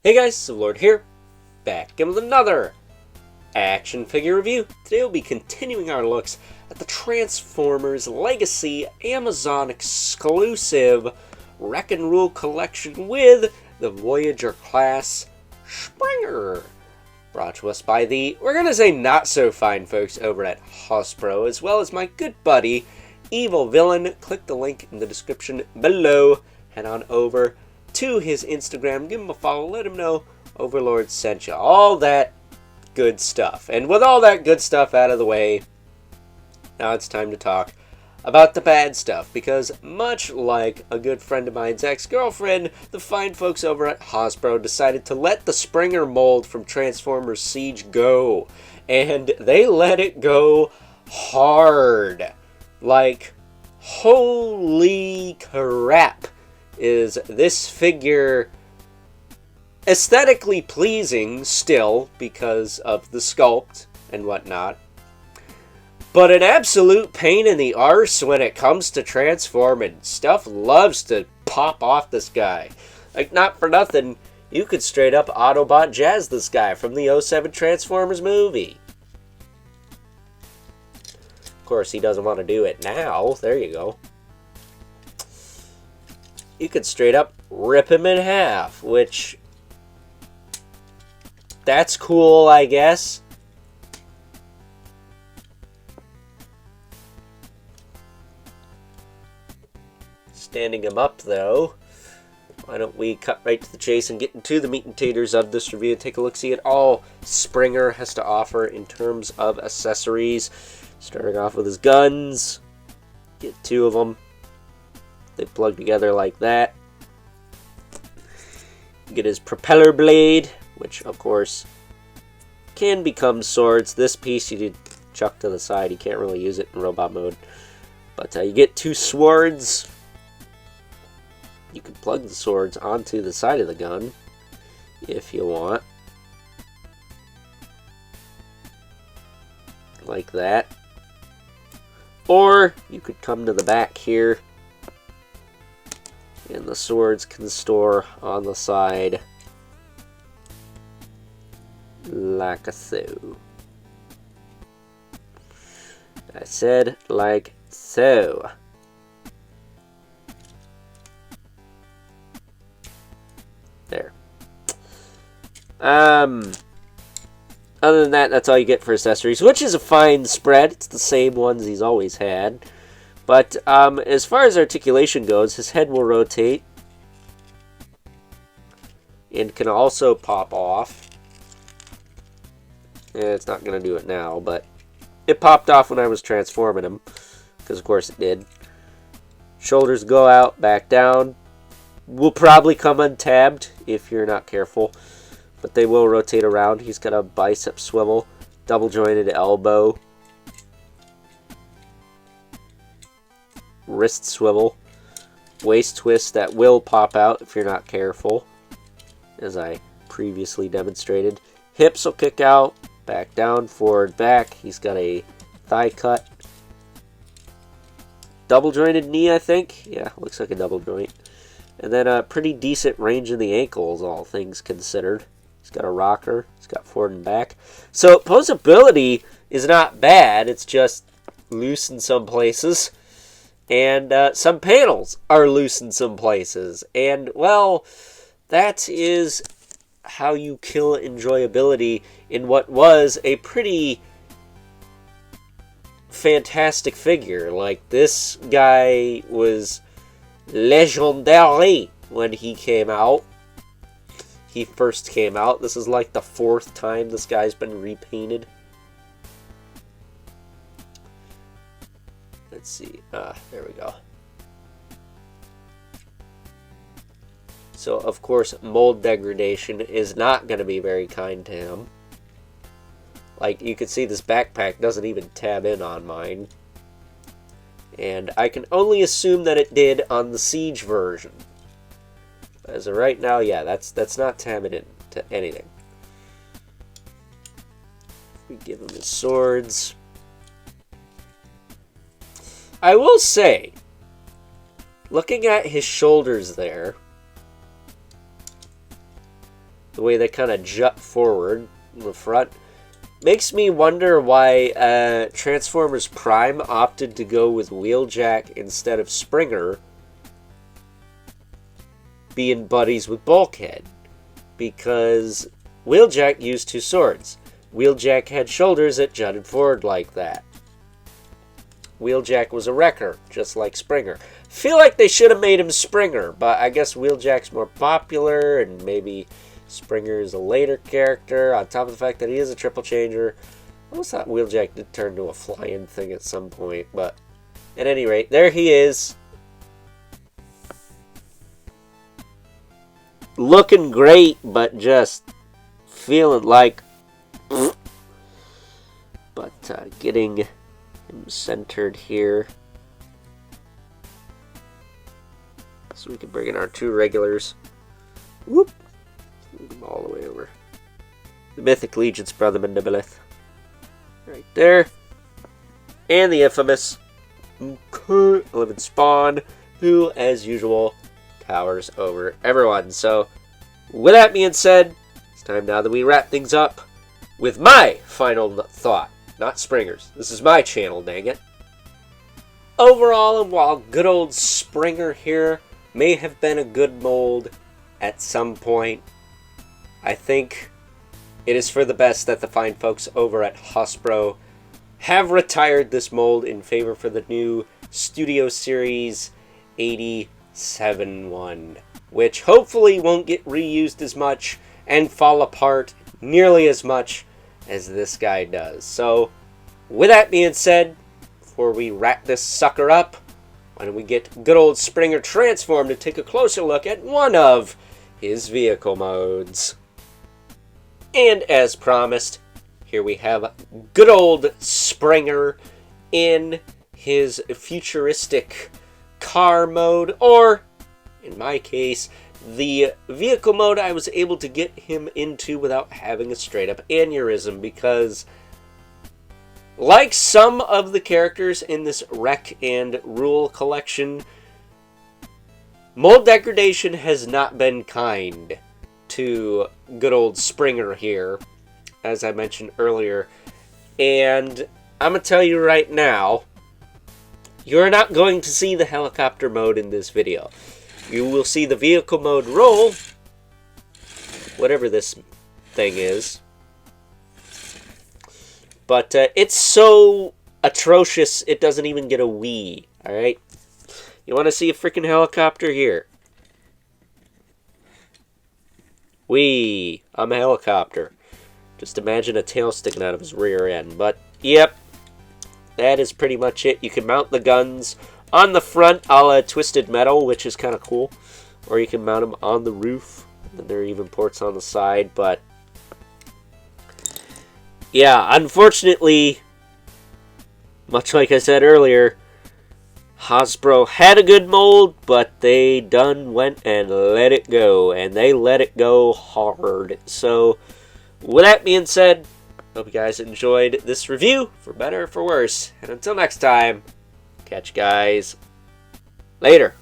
Hey guys, Lord here, back again with another action figure review. Today we'll be continuing our looks at the Transformers Legacy Amazon exclusive Wreck and Rule collection with the Voyager class Springer. Brought to us by the, we're gonna say not so fine folks over at Hasbro, as well as my good buddy, Evil Villain. Click the link in the description below. Head on over to his Instagram, give him a follow, let him know Overlord sent you. All that good stuff. And with all that good stuff out of the way, now it's time to talk about the bad stuff. Because much like a good friend of mine's ex-girlfriend, the fine folks over at Hasbro decided to let the Springer mold from Transformers Siege go. And they let it go hard. Like, holy crap. Is this figure aesthetically pleasing still because of the sculpt and whatnot, but an absolute pain in the arse when it comes to transforming. Stuff loves to pop off this guy. Like, not for nothing, you could straight up Autobot jazz this guy from the '07 Transformers movie. Of course, he doesn't want to do it now. There you go. You could straight up rip him in half, which, that's cool, I guess. Standing him up, though, why don't we cut right to the chase and get into the meat and taters of this review and take a look-see at all Springer has to offer in terms of accessories. Starting off with his guns. Get two of them. They plug together like that. Get his propeller blade, which of course can become swords. This piece you did chuck to the side. You can't really use it in robot mode. But you get two swords. You can plug the swords onto the side of the gun if you want. Like that. Or you could come to the back here, and the swords can store on the side like so. I said like so. There. Other than that, that's all you get for accessories, which is a fine spread. It's the same ones he's always had. But as far as articulation goes, his head will rotate and can also pop off. It's not going to do it now, but it popped off when I was transforming him, because of course it did. Shoulders go out, back down. Will probably come untabbed if you're not careful, but they will rotate around. He's got a bicep swivel, double jointed elbow, wrist swivel, waist twist that will pop out if you're not careful, as I previously demonstrated. Hips will kick out, back down, forward, back. He's got a thigh cut. Double jointed knee, I think. Yeah, looks like a double joint. And then a pretty decent range in the ankles, all things considered. He's got a rocker. He's got forward and back. So posability is not bad. It's just loose in some places. And some panels are loose in some places. And, well, that is how you kill enjoyability in what was a pretty fantastic figure. Like, this guy was legendary when he came out. He first came out. This is like the 4th time this guy's been repainted. Let's see. There we go. So, of course, mold degradation is not going to be very kind to him. Like, you can see this backpack doesn't even tab in on mine. And I can only assume that it did on the Siege version. As of right now, yeah, that's not tabbing in to anything. We give him his swords. I will say, looking at his shoulders there, the way they kind of jut forward in the front. Makes me wonder why Transformers Prime opted to go with Wheeljack instead of Springer being buddies with Bulkhead. Because Wheeljack used two swords. Wheeljack had shoulders that jutted forward like that. Wheeljack was a wrecker, just like Springer. Feel like they should have made him Springer, but I guess Wheeljack's more popular, and maybe Springer is a later character, on top of the fact that he is a triple changer. I almost thought Wheeljack did turn to a flying thing at some point, but at any rate, there he is. Looking great, but just feeling like... But getting him centered here. So we can bring in our two regulars. Whoop! Move them all the way over. The Mythic Legion's brother Mandibilith. Right there. And the infamous Living Spawn, who, as usual, towers over everyone. So, with that being said, it's time now that we wrap things up with my final thought. Not Springer's. This is my channel, dang it. Overall, and while good old Springer here may have been a good mold at some point, I think it is for the best that the fine folks over at Hasbro have retired this mold in favor for the new Studio Series 87-1, which hopefully won't get reused as much and fall apart nearly as much as this guy does. So, with that being said, before we wrap this sucker up, why don't we get good old Springer transformed to take a closer look at one of his vehicle modes. And as promised, here we have good old Springer in his futuristic car mode, or, in my case, the vehicle mode I was able to get him into without having a straight-up aneurysm, because like some of the characters in this Wreck and Rule collection, mold degradation has not been kind to good old Springer here, as I mentioned earlier. And I'm going to tell you right now, you're not going to see the helicopter mode in this video. You will see the vehicle mode roll, whatever this thing is. But it's so atrocious, it doesn't even get a Wii, alright? You want to see a freaking helicopter? Here. Wee! I'm a helicopter. Just imagine a tail sticking out of his rear end. But, yep. That is pretty much it. You can mount the guns on the front a la Twisted Metal, which is kind of cool. Or you can mount them on the roof. And there are even ports on the side, but yeah, unfortunately, much like I said earlier, Hasbro had a good mold, but they done went and let it go, and they let it go hard. So, with that being said, hope you guys enjoyed this review, for better or for worse. And until next time, catch you guys later.